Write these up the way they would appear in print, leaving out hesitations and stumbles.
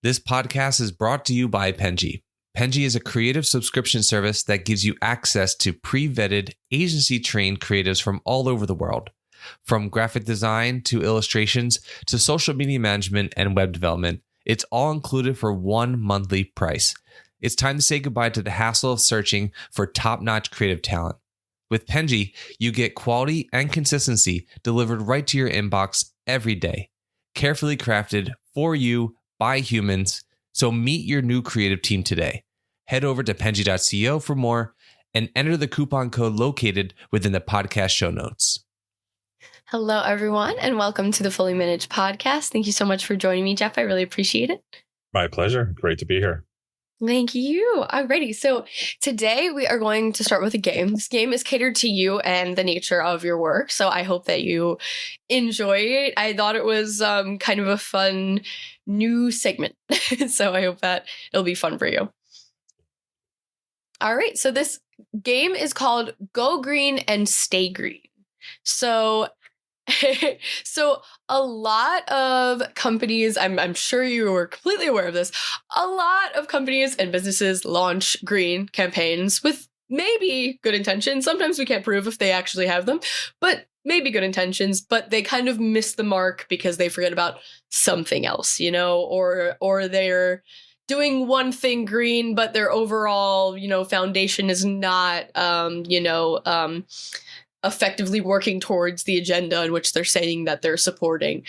This podcast is brought to you by Penji. Penji is a creative subscription service that gives you access to pre-vetted, agency-trained creatives from all over the world. From graphic design to illustrations to social media management and web development, it's all included for one monthly price. It's time to say goodbye to the hassle of searching for top-notch creative talent. With Penji, you get quality and consistency delivered right to your inbox every day, carefully crafted for you by humans. So meet your new creative team today. Head over to penji.co for more and enter the coupon code located within the podcast show notes. Hello, everyone, and welcome to the Fully Managed podcast. Thank you so much for joining me, Jeff. I really appreciate it. My pleasure. Great to be here. Thank you. Alrighty. So today we are going to start with a game. This game is catered to you and the nature of your work. So I hope that you enjoy it. I thought it was kind of a fun new segment. So I hope that it'll be fun for you. All right. So this game is called Go Green and Stay Green. So a lot of companies, I'm sure you are completely aware of this, a lot of companies and businesses launch green campaigns with maybe good intentions. Sometimes we can't prove if they actually have them, but maybe good intentions, but they kind of miss the mark because they forget about something else, you know, or they're doing one thing green, but their overall, foundation is not, effectively working towards the agenda in which they're saying that they're supporting.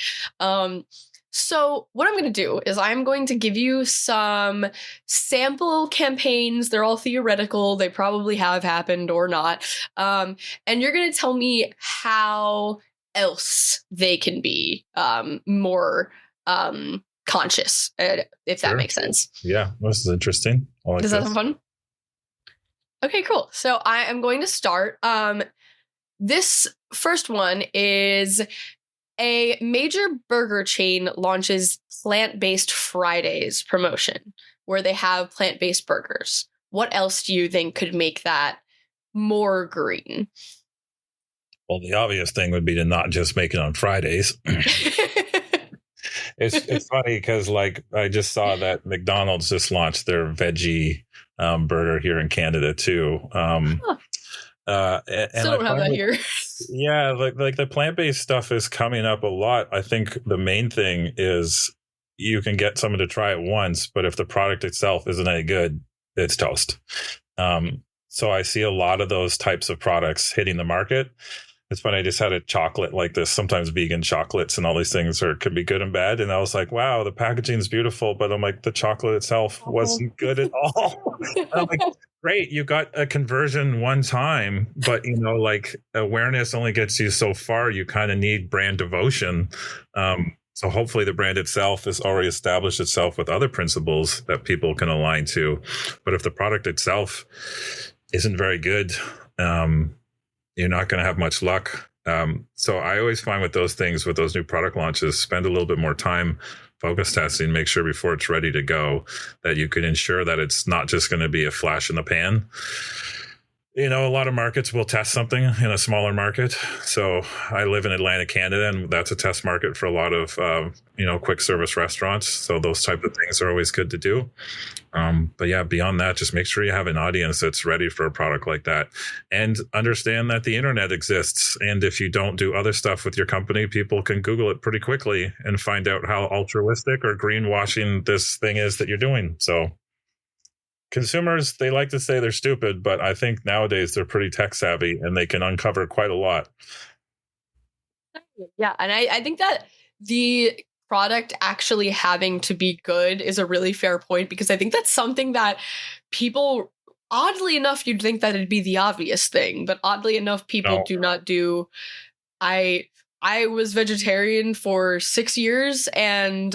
So what I'm going to do is I'm going to give you some sample campaigns. They're all theoretical. They probably have happened or not. And you're going to tell me how else they can be more conscious, if that makes sense. Yeah, this is interesting. Does that sound fun? Okay, cool. So I am going to start. This first one is a major burger chain launches plant-based Fridays promotion where they have plant-based burgers. What else do you think could make that more green? Well, the obvious thing would be to not just make it on Fridays. It's funny because I just saw that McDonald's just launched their veggie burger here in Canada too. And still don't have that here. Yeah, like the plant-based stuff is coming up a lot. I think the main thing is you can get someone to try it once, but if the product itself isn't any good, it's toast. So I see a lot of those types of products hitting the market. It's funny, I just had a chocolate like this. Sometimes vegan chocolates and all these things can be good and bad. And I was like, wow, the packaging is beautiful. But I'm like, the chocolate itself wasn't good at all. I'm like, great, you got a conversion one time. But, awareness only gets you so far. You kind of need brand devotion. So hopefully the brand itself has already established itself with other principles that people can align to. But if the product itself isn't very good, you're not going to have much luck. So I always find with those things, with those new product launches, spend a little bit more time focus testing, make sure before it's ready to go that you can ensure that it's not just going to be a flash in the pan. A lot of markets will test something in a smaller market. So I live in Atlantic, Canada, and that's a test market for a lot of, quick service restaurants. So those type of things are always good to do. But yeah, beyond that, just make sure you have an audience that's ready for a product like that and understand that the internet exists. And if you don't do other stuff with your company, people can Google it pretty quickly and find out how altruistic or greenwashing this thing is that you're doing. So consumers, they like to say they're stupid, but I think nowadays they're pretty tech savvy and they can uncover quite a lot. Yeah. And I think that the product actually having to be good is a really fair point, because I think that's something that people, oddly enough, you'd think that it'd be the obvious thing, but oddly enough, people do not do. I was vegetarian for 6 years, and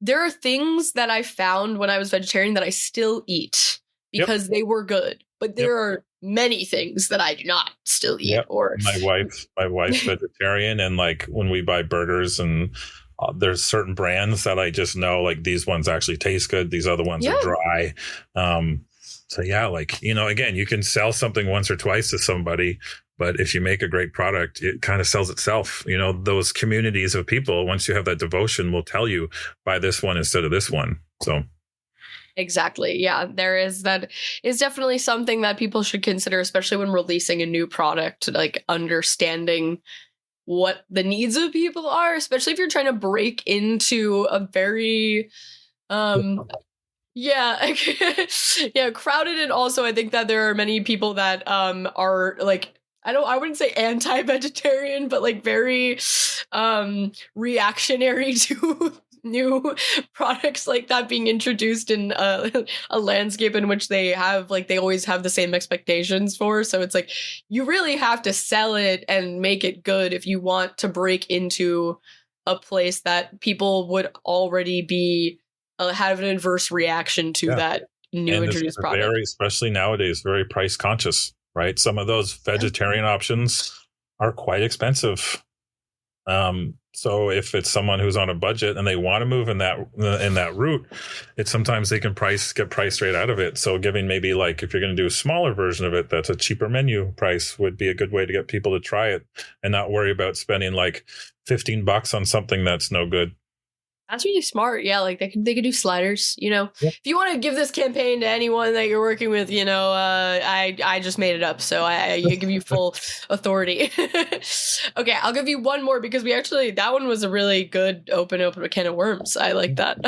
there are things that I found when I was vegetarian that I still eat because they were good. But there are many things that I do not still eat. Or my wife's vegetarian, and when we buy burgers, and there's certain brands that I just know these ones actually taste good. These other ones are dry. So again, you can sell something once or twice to somebody, But if you make a great product, it kind of sells itself. You know, those communities of people, once you have that devotion, will tell you, buy this one instead of this one. So exactly. Yeah, there is that is definitely something that people should consider, especially when releasing a new product, like understanding what the needs of people are, especially if you're trying to break into a very yeah yeah, crowded. And also I think that there are many people that are like, I wouldn't say anti-vegetarian, but like very reactionary to new products like that being introduced in a landscape in which they always have the same expectations for. So it's like, you really have to sell it and make it good if you want to break into a place that people would already be have an adverse reaction to that new and introduced product. Very, especially nowadays, very price conscious, right? Some of those vegetarian options are quite expensive. So if it's someone who's on a budget and they want to move in that route, it's sometimes they can get priced right out of it. So giving maybe, like, if you're going to do a smaller version of it, that's a cheaper menu price, would be a good way to get people to try it and not worry about spending like $15 on something that's no good. That's really smart. Yeah, like they could do sliders, you know. If you want to give this campaign to anyone that you're working with, you know, I just made it up, so I give you full authority. Okay, I'll give you one more because that one was a really good open a can of worms. I like that.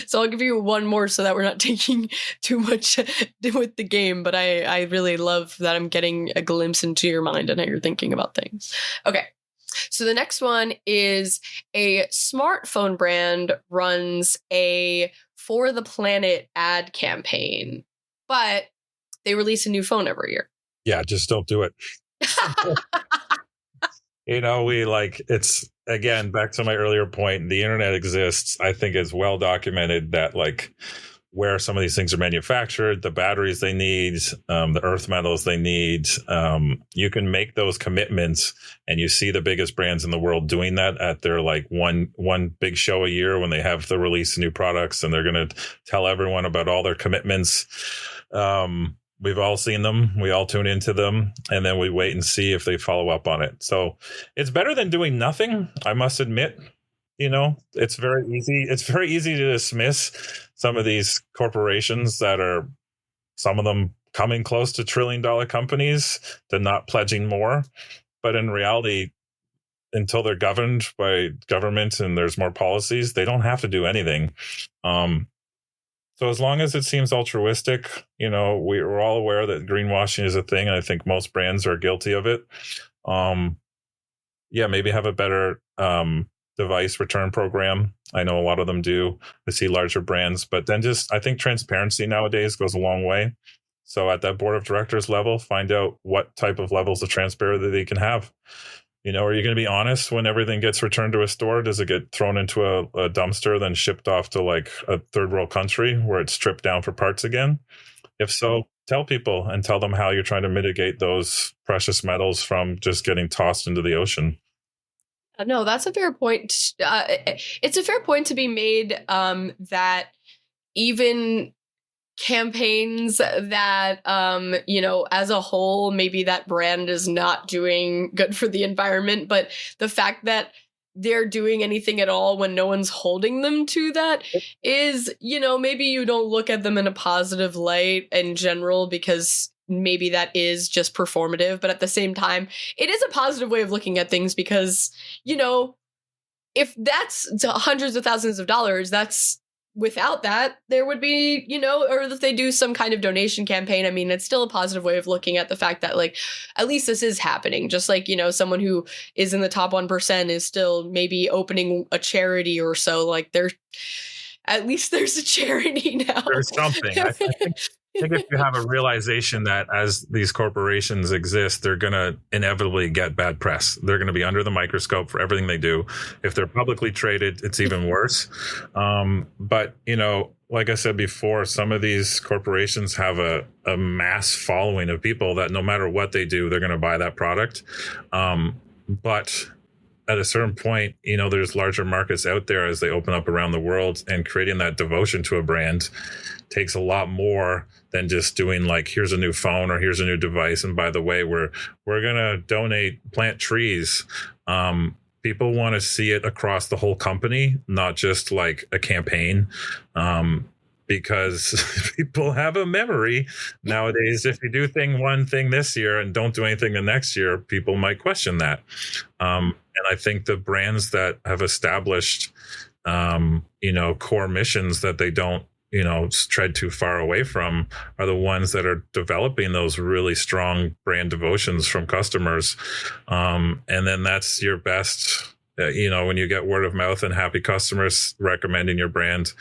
So I'll give you one more so that we're not taking too much with the game, but I really love that I'm getting a glimpse into your mind and how you're thinking about things. Okay. So the next one is a smartphone brand runs a For the Planet ad campaign, but they release a new phone every year. Yeah, just don't do it. You know, it's, again, back to my earlier point, the internet exists. I think it's well documented that, like, where some of these things are manufactured, the batteries they need, the earth metals they need. You can make those commitments, and you see the biggest brands in the world doing that at their like one big show a year when they have to release new products, and they're going to tell everyone about all their commitments. We've all seen them. We all tune into them, and then we wait and see if they follow up on it. So it's better than doing nothing, I must admit. You know, it's very easy. It's very easy to dismiss some of these corporations that are, some of them coming close to $1 trillion companies, to not pledging more. But in reality, until they're governed by government and there's more policies, they don't have to do anything. So as long as it seems altruistic, you know, we're all aware that greenwashing is a thing, and I think most brands are guilty of it. Maybe have a better device return program. I know a lot of them do. I see larger brands, but then I think transparency nowadays goes a long way. So at that board of directors level, find out what type of levels of transparency they can have. You know, are you going to be honest when everything gets returned to a store? Does it get thrown into a dumpster, then shipped off to like a third world country where it's stripped down for parts again? If so, tell people and tell them how you're trying to mitigate those precious metals from just getting tossed into the ocean. No, that's a fair point. It's a fair point to be made that even campaigns that, you know, as a whole, maybe that brand is not doing good for the environment, but the fact that they're doing anything at all when no one's holding them to that is, you know, maybe you don't look at them in a positive light in general, because maybe that is just performative. But at the same time, it is a positive way of looking at things, because, you know, if that's hundreds of thousands of dollars, that's, without that, there would be, you know, or if they do some kind of donation campaign, I mean, it's still a positive way of looking at the fact that, like, at least this is happening. Just like, you know, someone who is in the top 1% is still maybe opening a charity or so. Like, at least there's a charity now. There's something. I think if you have a realization that as these corporations exist, they're going to inevitably get bad press. They're going to be under the microscope for everything they do. If they're publicly traded, it's even worse. But, you know, like I said before, some of these corporations have a mass following of people that no matter what they do, they're going to buy that product. But at a certain point, there's larger markets out there as they open up around the world, and creating that devotion to a brand takes a lot more than just doing like, here's a new phone or here's a new device. And by the way, we're going to plant trees. People want to see it across the whole company, not just like a campaign. Because people have a memory nowadays. If you do one thing this year and don't do anything the next year, people might question that. And I think the brands that have established, core missions that they don't, tread too far away from are the ones that are developing those really strong brand devotions from customers. And then that's your best, when you get word of mouth and happy customers recommending your brand,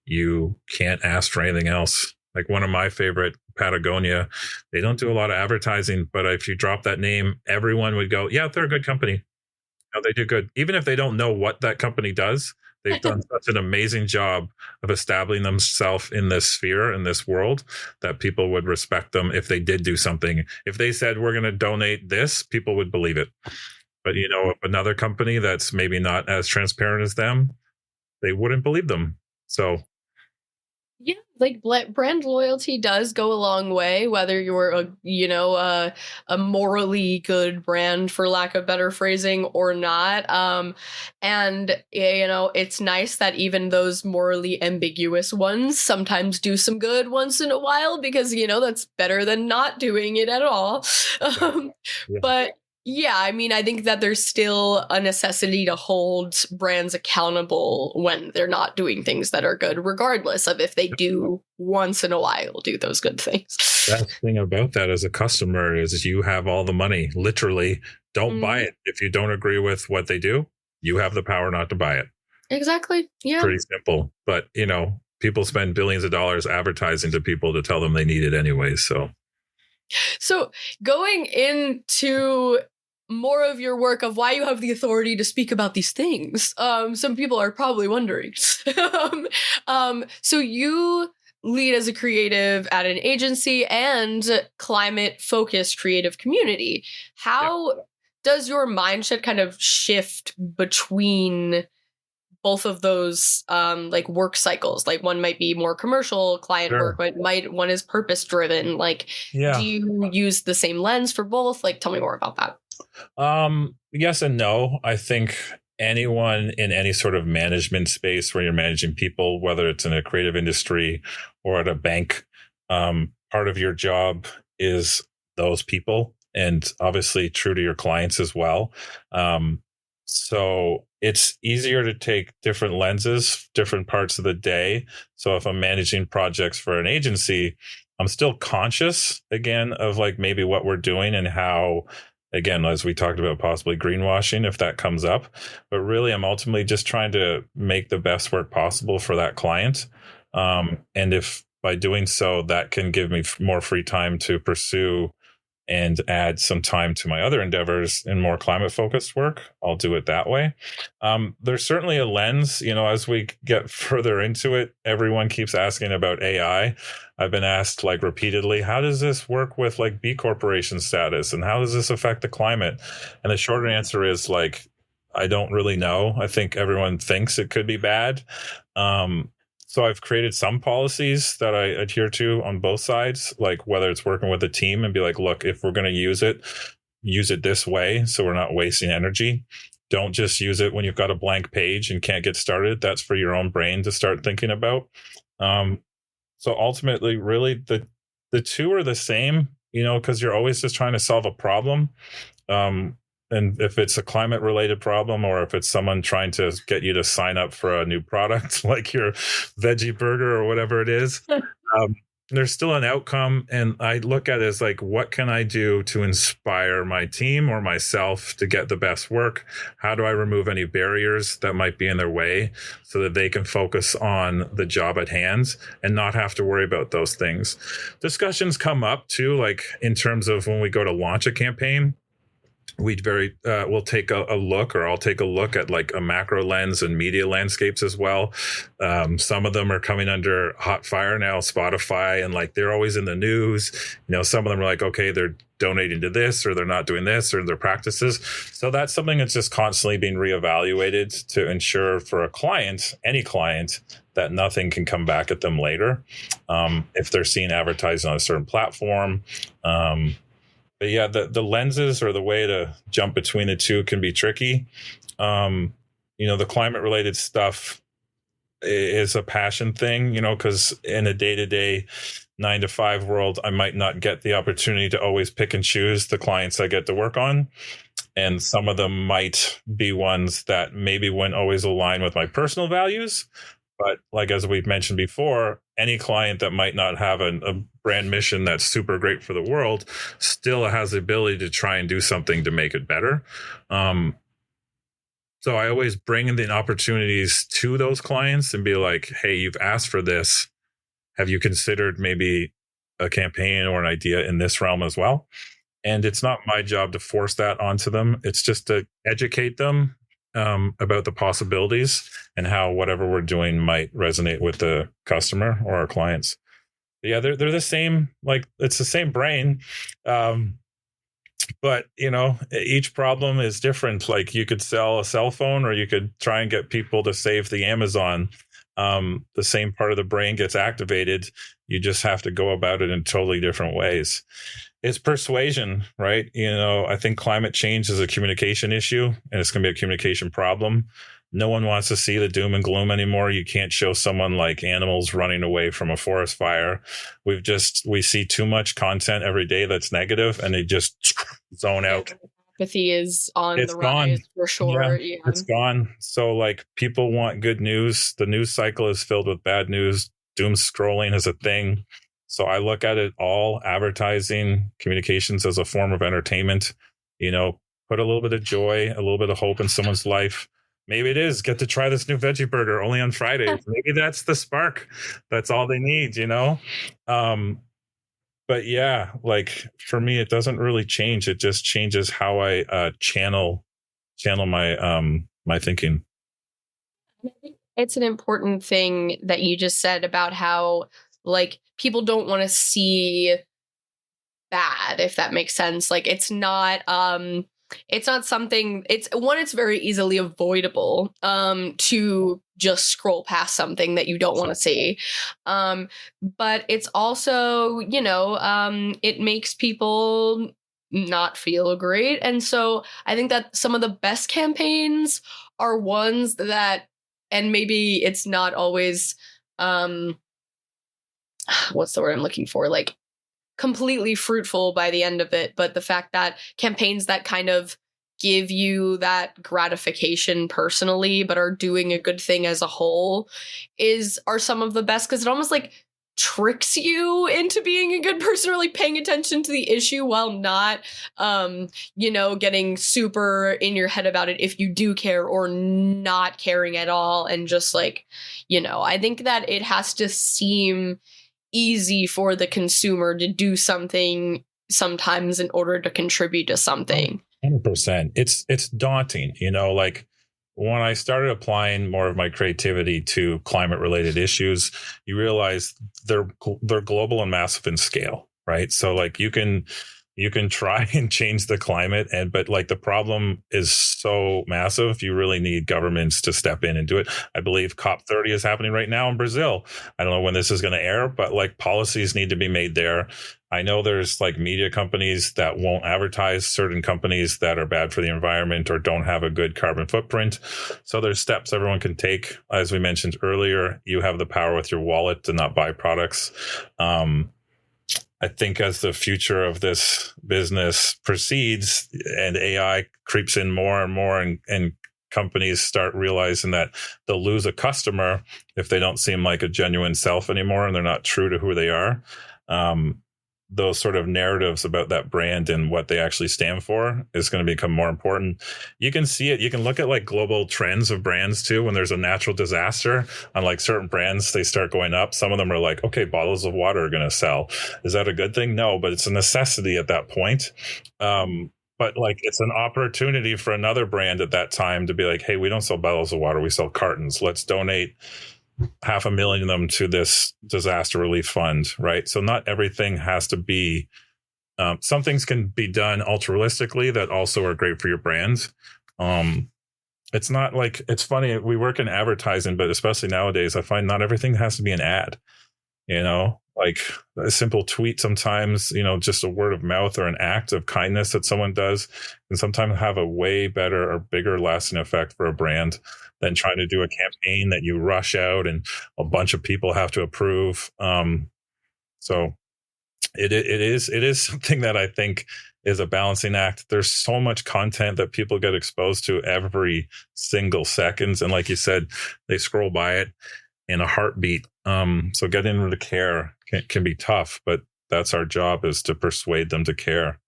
you can't ask for anything else. Like one of my favorite, Patagonia, they don't do a lot of advertising, but if you drop that name, everyone would go, yeah, they're a good company. No, they do good. Even if they don't know what that company does, they've done such an amazing job of establishing themselves in this sphere, in this world, that people would respect them if they did do something. If they said, we're going to donate this, people would believe it. But, if another company that's maybe not as transparent as them, they wouldn't believe them. So yeah, like brand loyalty does go a long way, whether you're a morally good brand, for lack of better phrasing, or not. And it's nice that even those morally ambiguous ones sometimes do some good once in a while, because that's better than not doing it at all. Yeah. But yeah, I mean, I think that there's still a necessity to hold brands accountable when they're not doing things that are good, regardless of if they do once in a while do those good things. Best thing about that as a customer is you have all the money. Literally, don't buy it. If you don't agree with what they do, you have the power not to buy it. Exactly. Yeah. Pretty simple. But, people spend billions of dollars advertising to people to tell them they need it anyway. So going into more of your work of why you have the authority to speak about these things, some people are probably wondering. So you lead as a creative at an agency and climate-focused creative community. How does your mindset kind of shift between both of those like work cycles? Like one might be more commercial client work, one is purpose driven. Like, do you use the same lens for both? Like, tell me more about that. Yes and no. I think anyone in any sort of management space where you're managing people, whether it's in a creative industry or at a bank, part of your job is those people, and obviously true to your clients as well. So it's easier to take different lenses, different parts of the day. So if I'm managing projects for an agency, I'm still conscious again of like maybe what we're doing and how, again, as we talked about, possibly greenwashing if that comes up. But really, I'm ultimately just trying to make the best work possible for that client. And if by doing so, that can give me more free time to pursue and add some time to my other endeavors in more climate focused work, I'll do it that way. There's certainly a lens, as we get further into it, everyone keeps asking about AI. I've been asked like repeatedly, how does this work with like B Corporation status? And how does this affect the climate? And the short answer is like, I don't really know. I think everyone thinks it could be bad. So I've created some policies that I adhere to on both sides, like whether it's working with a team and be like, look, if we're going to use it this way, so we're not wasting energy. Don't just use it when you've got a blank page and can't get started. That's for your own brain to start thinking about. So ultimately, really, the two are the same, because you're always just trying to solve a problem. And if it's a climate related problem, or if it's someone trying to get you to sign up for a new product, like your veggie burger or whatever it is, there's still an outcome. And I look at it as like, what can I do to inspire my team or myself to get the best work? How do I remove any barriers that might be in their way so that they can focus on the job at hand and not have to worry about those things? Discussions come up too, like in terms of when we go to launch a campaign. we'll take a look, or I'll take a look at like a macro lens and media landscapes as well. Some of them are coming under hot fire now, Spotify, and like they're always in the news. Some of them are like, okay, they're donating to this, or they're not doing this, or their practices. So that's something that's just constantly being reevaluated to ensure for a client, any client, that nothing can come back at them later if they're seeing advertising on a certain platform. But yeah, the lenses or the way to jump between the two can be tricky. The climate related stuff is a passion thing, because in a day-to-day 9-to-5 world, I might not get the opportunity to always pick and choose the clients I get to work on. And some of them might be ones that maybe wouldn't always align with my personal values. But like, as we've mentioned before, any client that might not have a brand mission that's super great for the world still has the ability to try and do something to make it better. So I always bring in the opportunities to those clients and be like, hey, you've asked for this. Have you considered maybe a campaign or an idea in this realm as well? And it's not my job to force that onto them. It's just to educate them about the possibilities and how whatever we're doing might resonate with the customer or our clients. But yeah, they're the same, like it's the same brain. But each problem is different. Like you could sell a cell phone, or you could try and get people to save the Amazon. The same part of the brain gets activated. You just have to go about it in totally different ways. It's persuasion, right? I think climate change is a communication issue, and it's going to be a communication problem. No one wants to see the doom and gloom anymore. You can't show someone like animals running away from a forest fire. We see too much content every day that's negative, and they just zone out. Apathy is on the rise for sure. Yeah, it's gone. So like people want good news. The news cycle is filled with bad news. Doom scrolling is a thing. So I look at it all, advertising, communications as a form of entertainment, put a little bit of joy, a little bit of hope in someone's life. Maybe it is get to try this new veggie burger only on Fridays. Maybe that's the spark. That's all they need, But yeah, like for me, it doesn't really change. It just changes how I channel my thinking. I think it's an important thing that you just said about how like people don't want to see bad, if that makes sense. Like it's not something, it's very easily avoidable to just scroll past something that you don't want to see. But it's also, it makes people not feel great. And so I think that some of the best campaigns are ones that, and maybe it's not always, what's the word I'm looking for? Like completely fruitful by the end of it. But the fact that campaigns that kind of give you that gratification personally, but are doing a good thing as a whole are some of the best, because it almost like tricks you into being a good person, really paying attention to the issue while not, getting super in your head about it if you do care, or not caring at all. And just like, I think that it has to seem easy for the consumer to do something sometimes in order to contribute to something. 100%. It's daunting, like when I started applying more of my creativity to climate related issues, you realize they're global and massive in scale, right? So like you can try and change the climate, but like the problem is so massive, you really need governments to step in and do it. I believe COP30 is happening right now in Brazil. I don't know when this is going to air, but like policies need to be made there. I know there's like media companies that won't advertise certain companies that are bad for the environment or don't have a good carbon footprint. So there's steps everyone can take. As we mentioned earlier, you have the power with your wallet to not buy products. I think as the future of this business proceeds and AI creeps in more and more, and companies start realizing that they'll lose a customer if they don't seem like a genuine self anymore and they're not true to who they are. Those sort of narratives about that brand and what they actually stand for is going to become more important. You can see it. You can look at like global trends of brands too. When there's a natural disaster on like certain brands, they start going up. Some of them are like, okay, bottles of water are going to sell. Is that a good thing? No, but it's a necessity at that point. But like, it's an opportunity for another brand at that time to be like, hey, we don't sell bottles of water, we sell cartons. Let's donate 500,000 of them to this disaster relief fund, right? So not everything has to be, some things can be done altruistically that also are great for your brands. It's not like, it's funny, we work in advertising, but especially nowadays, I find not everything has to be an ad, like a simple tweet sometimes, just a word of mouth or an act of kindness that someone does can sometimes have a way better or bigger lasting effect for a brand than trying to do a campaign that you rush out and a bunch of people have to approve. So it is something that I think is a balancing act. There's so much content that people get exposed to every single seconds. And like you said, they scroll by it in a heartbeat. So getting them to care can be tough, but that's our job, is to persuade them to care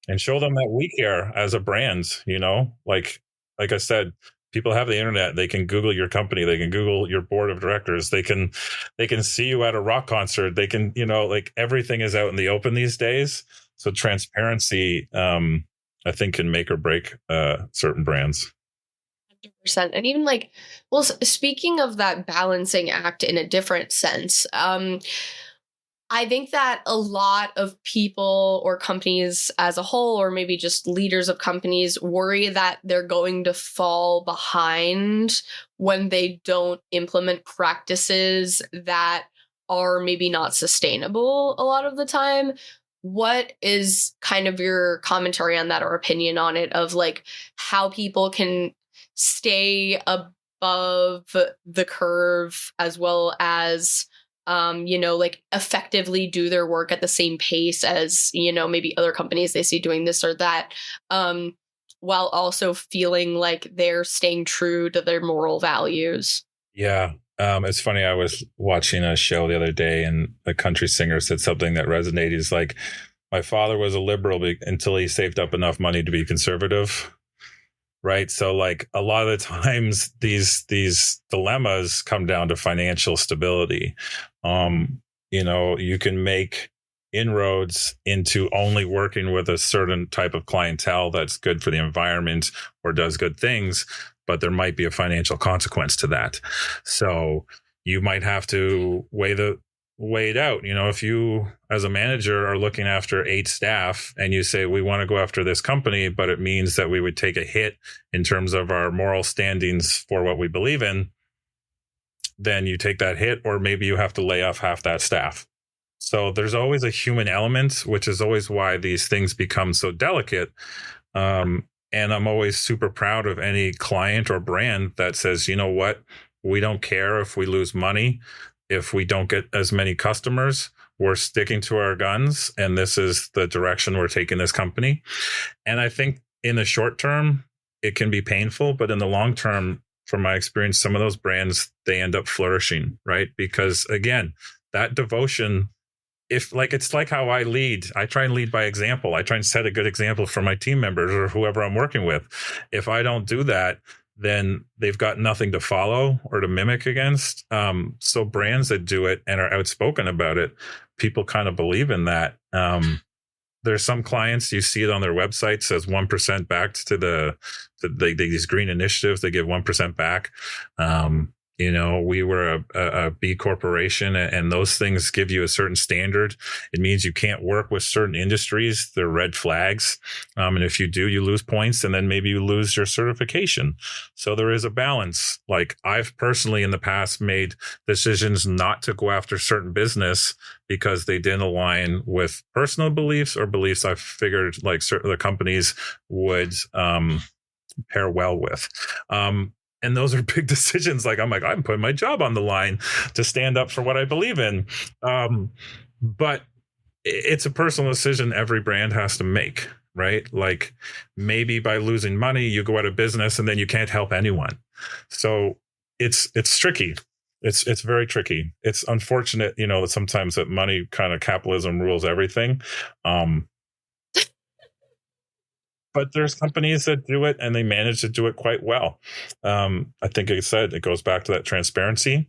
and show them that we care as a brand. Like I said, people have the internet. They can Google your company. They can Google your board of directors. They can see you at a rock concert. They can, like, everything is out in the open these days. So transparency, I think, can make or break certain brands. 100%. And even like, well, speaking of that balancing act in a different sense, I think that a lot of people or companies as a whole, or maybe just leaders of companies, worry that they're going to fall behind when they don't implement practices that are maybe not sustainable a lot of the time. What is kind of your commentary on that, or opinion on it, of like how people can stay above the curve as well as like effectively do their work at the same pace as, maybe other companies they see doing this or that, while also feeling like they're staying true to their moral values? Yeah. It's funny. I was watching a show the other day and a country singer said something that resonated. He's like, my father was a liberal until he saved up enough money to be conservative. Right. So like a lot of the times these dilemmas come down to financial stability. You can make inroads into only working with a certain type of clientele that's good for the environment or does good things, but there might be a financial consequence to that. So you might have to weigh it out. If you as a manager are looking after 8 staff and you say, we want to go after this company, but it means that we would take a hit in terms of our moral standings for what we believe in, then you take that hit, or maybe you have to lay off half that staff. So there's always a human element, which is always why these things become so delicate. And I'm always super proud of any client or brand that says, you know what, we don't care if we lose money. If we don't get as many customers, we're sticking to our guns, and this is the direction we're taking this company. And I think in the short term, it can be painful, but in the long term, from my experience, some of those brands, they end up flourishing, right? Because again, that devotion, it's like how I lead. I try and lead by example. I try and set a good example for my team members or whoever I'm working with. If I don't do that, then they've got nothing to follow or to mimic against. So brands that do it and are outspoken about it, people kind of believe in that. There's some clients, you see it on their website, says 1% backed to these green initiatives. They give 1% back. We were a B corporation, and those things give you a certain standard. It means you can't work with certain industries. They're red flags. And if you do, you lose points, and then maybe you lose your certification. So there is a balance. Like, I've personally in the past made decisions not to go after certain business because they didn't align with personal beliefs or beliefs I figured like certain the companies would pair well with. And those are big decisions. Like, I'm putting my job on the line to stand up for what I believe in. But it's a personal decision every brand has to make, right? Like, maybe by losing money, you go out of business and then you can't help anyone. So it's tricky. It's very tricky. It's unfortunate, that sometimes that money kind of capitalism rules everything. But there's companies that do it and they manage to do it quite well. I think I said it goes back to that transparency.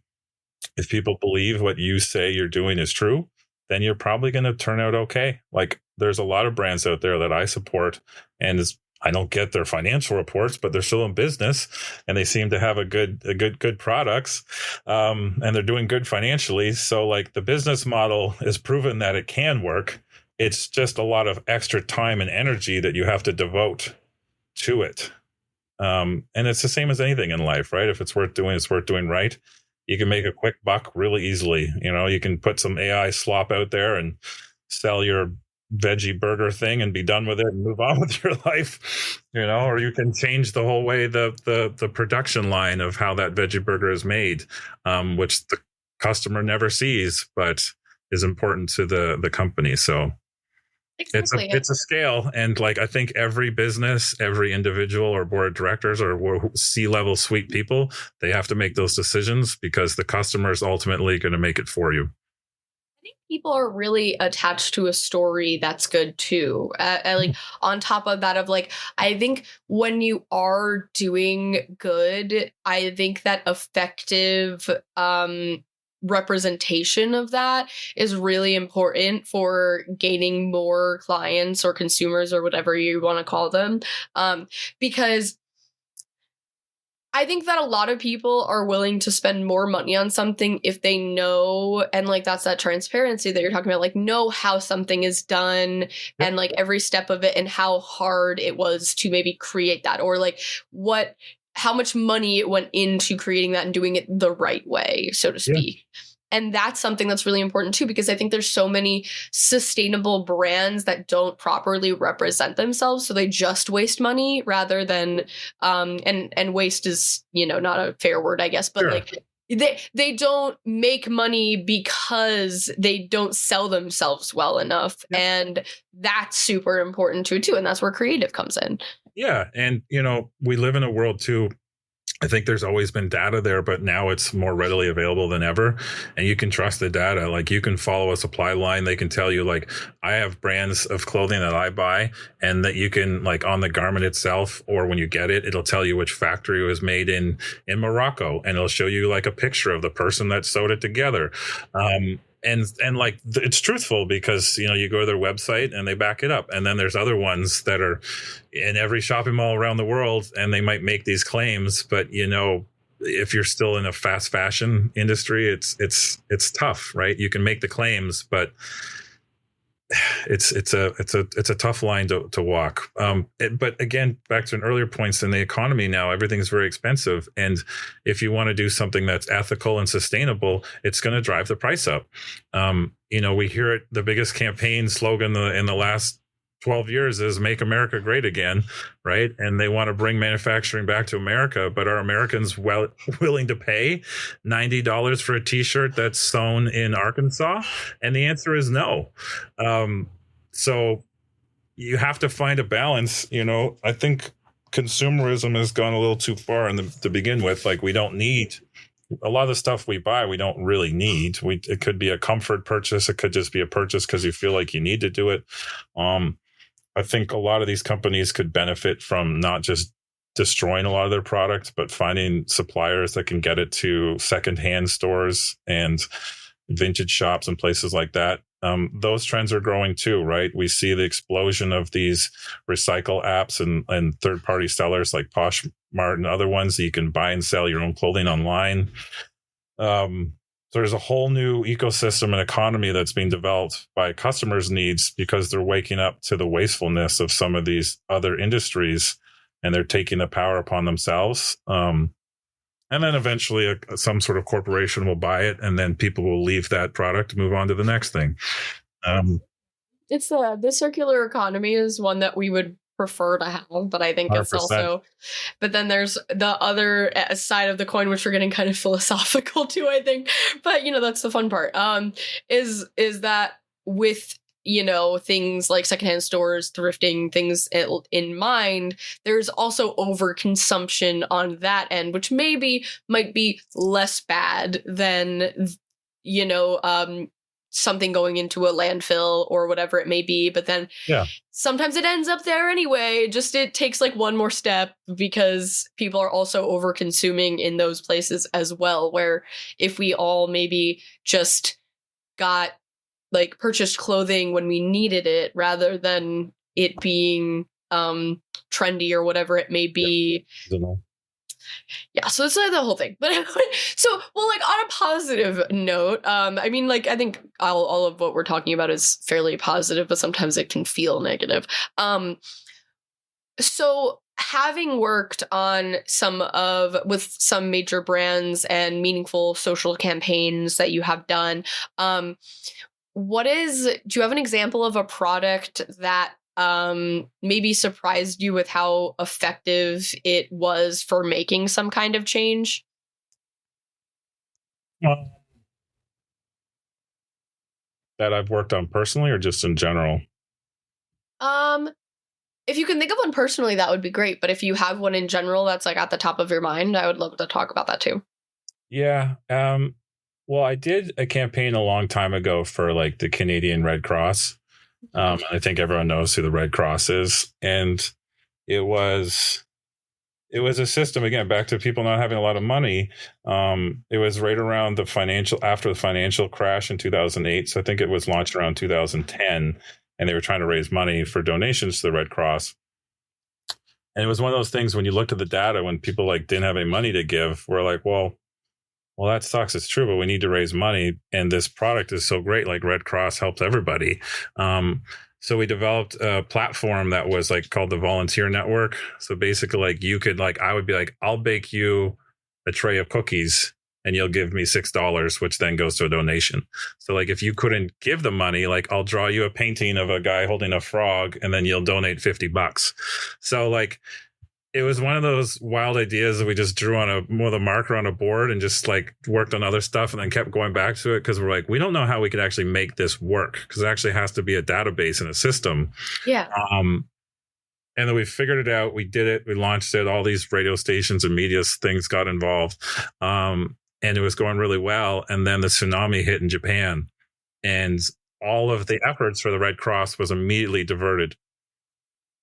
If people believe what you say you're doing is true, then you're probably going to turn out okay. Like, there's a lot of brands out there that I support, and I don't get their financial reports, but they're still in business, and they seem to have good products, and they're doing good financially. So like the business model is proven that it can work. It's just a lot of extra time and energy that you have to devote to it. And it's the same as anything in life, right? If it's worth doing right. You can make a quick buck really easily. You can put some AI slop out there and sell your veggie burger thing and be done with it and move on with your life, or you can change the whole way the production line of how that veggie burger is made, which the customer never sees, but is important to the company. So exactly. It's a scale. And like, I think every business, every individual or board of directors or C-level suite people, they have to make those decisions because the customer is ultimately going to make it for you. I think people are really attached to a story that's good too. Like on top of that, I think when you are doing good, I think that effective, representation of that is really important for gaining more clients or consumers or whatever you want to call them. Because I think that a lot of people are willing to spend more money on something if they know, and like that's that transparency that you're talking about, like know how something is done and like every step of it and how hard it was to maybe create that, or like how much money it went into creating that and doing it the right way, so to speak. Yeah. And that's something that's really important too, because I think there's so many sustainable brands that don't properly represent themselves. So they just waste money rather than, and waste is, not a fair word, I guess, but sure. Like they don't make money because they don't sell themselves well enough. Yep. And that's super important too. And that's where creative comes in. Yeah. And, we live in a world too. I think there's always been data there, but now it's more readily available than ever. And you can trust the data. Like you can follow a supply line. They can tell you, like, I have brands of clothing that I buy, and that you can, like, on the garment itself, or when you get it, it'll tell you which factory it was made in Morocco. And it'll show you like a picture of the person that sewed it together. And like it's truthful because you go to their website and they back it up. And then there's other ones that are in every shopping mall around the world, and they might make these claims, but if you're still in a fast fashion industry, it's tough, right? You can make the claims, but it's a tough line to walk. But again, back to an earlier points, in the economy now, everything's very expensive. And if you want to do something that's ethical and sustainable, it's going to drive the price up. We hear it, the biggest campaign slogan in the last 12 years is "Make America Great Again," right? And they want to bring manufacturing back to America, but are Americans willing to pay $90 for a t-shirt that's sewn in Arkansas? And the answer is no. So you have to find a balance. I think consumerism has gone a little too far to begin with. Like, we don't need a lot of the stuff we buy. We don't really need. It could be a comfort purchase. It could just be a purchase because you feel like you need to do it. I think a lot of these companies could benefit from not just destroying a lot of their product, but finding suppliers that can get it to secondhand stores and vintage shops and places like that. Those trends are growing too, right? We see the explosion of these recycle apps and third-party sellers like Poshmark and other ones that you can buy and sell your own clothing online. There's a whole new ecosystem and economy that's being developed by customers' needs because they're waking up to the wastefulness of some of these other industries, and they're taking the power upon themselves. And then eventually some sort of corporation will buy it, and then people will leave that product, move on to the next thing. It's the circular economy is one that we would prefer to have, but I think 100%. It's also, but then there's the other side of the coin, which we're getting kind of philosophical too, I think, but that's the fun part, is that with things like secondhand stores, thrifting, things in mind, there's also overconsumption on that end, which might be less bad than something going into a landfill or whatever it may be. But then sometimes it ends up there anyway. Just it takes like one more step because people are also over consuming in those places as well, where if we all maybe just got like purchased clothing when we needed it rather than it being trendy or whatever it may be. Yeah, so it's the whole thing. But so, well, like on a positive note, I mean, like I think all of what we're talking about is fairly positive, but sometimes it can feel negative. So having worked on with some major brands and meaningful social campaigns that you have done, do you have an example of a product that maybe surprised you with how effective it was for making some kind of change? That I've worked on personally or just in general? If you can think of one personally, that would be great. But if you have one in general that's like at the top of your mind, I would love to talk about that too. Yeah. Well, I did a campaign a long time ago for like the Canadian Red Cross. I think everyone knows who the Red Cross is. And it was a system, again, back to people not having a lot of money. It was right around after the financial crash in 2008. So I think it was launched around 2010, and they were trying to raise money for donations to the Red Cross. And it was one of those things when you looked at the data, when people like didn't have any money to give, we're like, well, that sucks. It's true, but we need to raise money. And this product is so great. Like Red Cross helps everybody. So we developed a platform that was like called the Volunteer Network. So basically like you could I would be like, I'll bake you a tray of cookies and you'll give me $6, which then goes to a donation. So like if you couldn't give the money, like I'll draw you a painting of a guy holding a frog and then you'll donate $50. So like it was one of those wild ideas that we just drew with a marker on a board and just like worked on other stuff and then kept going back to it because we're like, we don't know how we could actually make this work because it actually has to be a database and a system. Yeah. And then we figured it out. We did it. We launched it. All these radio stations and media things got involved. And it was going really well. And then the tsunami hit in Japan and all of the efforts for the Red Cross was immediately diverted.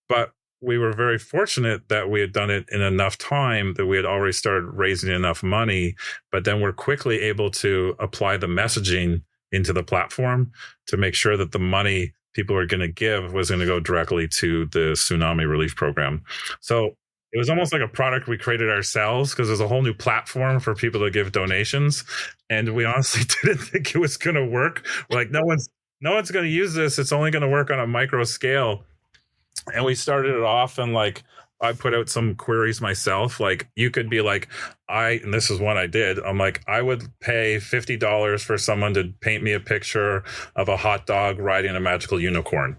But we were very fortunate that we had done it in enough time that we had already started raising enough money, but then we're quickly able to apply the messaging into the platform to make sure that the money people are going to give was going to go directly to the tsunami relief program. So it was almost like a product we created ourselves because there's a whole new platform for people to give donations. And we honestly didn't think it was going to work. We're like, no one's going to use this. It's only going to work on a micro scale. And we started it off and like I put out some queries myself. Like you could be like, and this is what I did. I'm like, I would pay $50 for someone to paint me a picture of a hot dog riding a magical unicorn.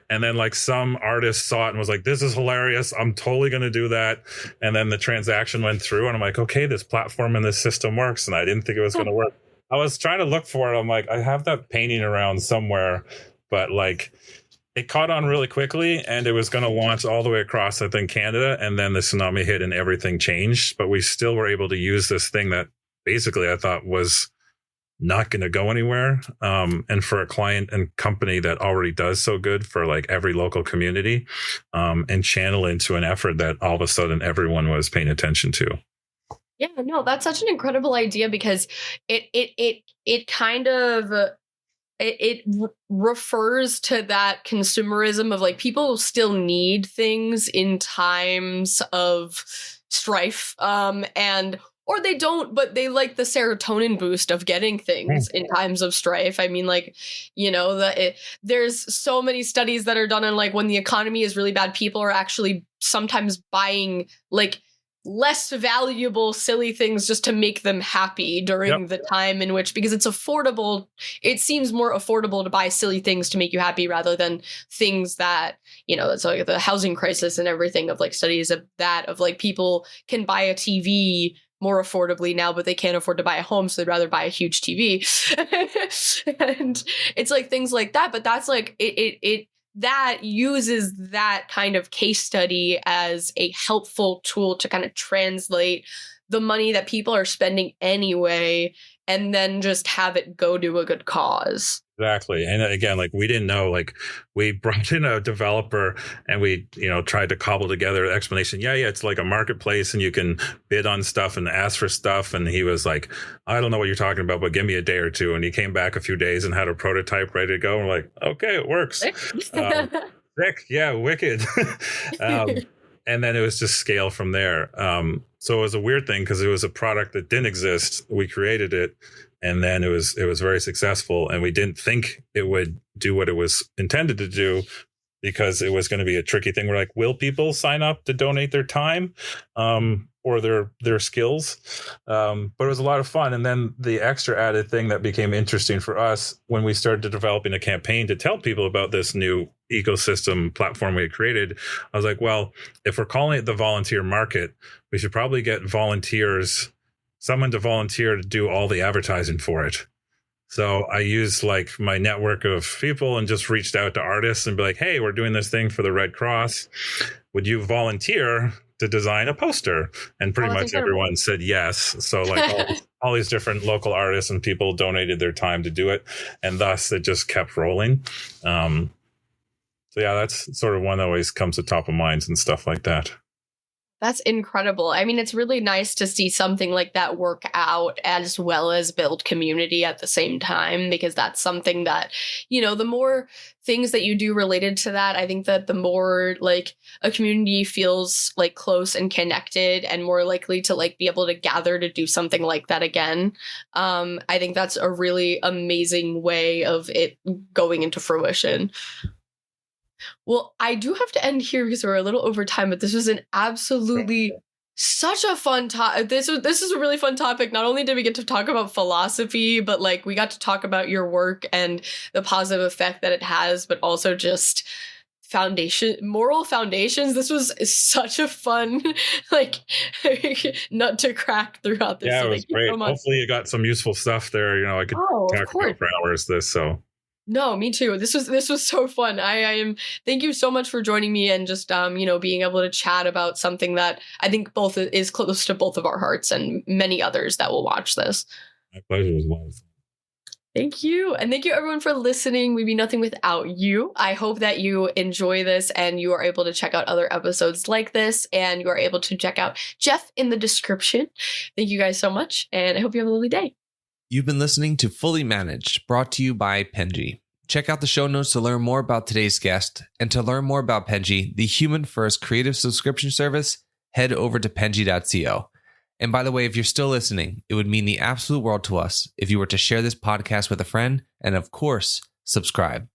And then like some artist saw it and was like, this is hilarious. I'm totally going to do that. And then the transaction went through and I'm like, okay, this platform and this system works. And I didn't think it was going to work. I was trying to look for it. I'm like, I have that painting around somewhere, but like, it caught on really quickly and it was going to launch all the way across, I think, Canada. And then the tsunami hit and everything changed. But we still were able to use this thing that basically I thought was not going to go anywhere. And for a client and company that already does so good for like every local community and channel into an effort that all of a sudden everyone was paying attention to. Yeah, no, that's such an incredible idea because it kind of... It refers to that consumerism of like people still need things in times of strife or they don't, but they like the serotonin boost of getting things in times of strife. I mean, like, you know, there's so many studies that are done on like when the economy is really bad, people are actually sometimes buying like less valuable, silly things just to make them happy during the time in which, because it's affordable, it seems more affordable to buy silly things to make you happy rather than things that, you know, it's like the housing crisis and everything of like studies of that, of like people can buy a TV more affordably now, but they can't afford to buy a home, so they'd rather buy a huge TV. And it's like things like that, but that's like, it that uses that kind of case study as a helpful tool to kind of translate the money that people are spending anyway and then just have it go to a good cause. Exactly. And again, like we didn't know, like we brought in a developer and we, tried to cobble together an explanation. Yeah, it's like a marketplace and you can bid on stuff and ask for stuff. And he was like, I don't know what you're talking about, but give me a day or two. And he came back a few days and had a prototype ready to go. And we're like, okay, it works. Sick. Yeah, wicked. And then it was just scale from there. So it was a weird thing because it was a product that didn't exist. We created it. And then it was very successful, and we didn't think it would do what it was intended to do because it was going to be a tricky thing. We're like, will people sign up to donate their time or their skills? But it was a lot of fun. And then the extra added thing that became interesting for us when we started developing a campaign to tell people about this new ecosystem platform we had created, I was like, well, if we're calling it the volunteer market, we should probably get someone to volunteer to do all the advertising for it. So I used like my network of people and just reached out to artists and be like, hey, we're doing this thing for the Red Cross. Would you volunteer to design a poster? And pretty much everyone said yes. So like all these different local artists and people donated their time to do it. And thus it just kept rolling. So yeah, that's sort of one that always comes to top of minds and stuff like that. That's incredible. I mean, it's really nice to see something like that work out as well as build community at the same time, because that's something that, the more things that you do related to that, I think that the more like a community feels like close and connected and more likely to like be able to gather to do something like that again. I think that's a really amazing way of it going into fruition. Well, I do have to end here because we're a little over time, but this was an absolutely such a fun topic. This is a really fun topic. Not only did we get to talk about philosophy, but like we got to talk about your work and the positive effect that it has, but also just moral foundations. This was such a fun nut to crack throughout this. Yeah, it was great. Hopefully you got some useful stuff there. I could talk about for hours No, me too. This was so fun. Thank you so much for joining me and just being able to chat about something that I think both is close to both of our hearts and many others that will watch this. My pleasure. It was a lot of fun. Thank you. And thank you everyone for listening. We'd be nothing without you. I hope that you enjoy this and you are able to check out other episodes like this, and you are able to check out Jeff in the description. Thank you guys so much, and I hope you have a lovely day. You've been listening to Fully Managed, brought to you by Penji. Check out the show notes to learn more about today's guest, and to learn more about Penji, the human-first creative subscription service, head over to penji.co. And by the way, if you're still listening, it would mean the absolute world to us if you were to share this podcast with a friend and, of course, subscribe.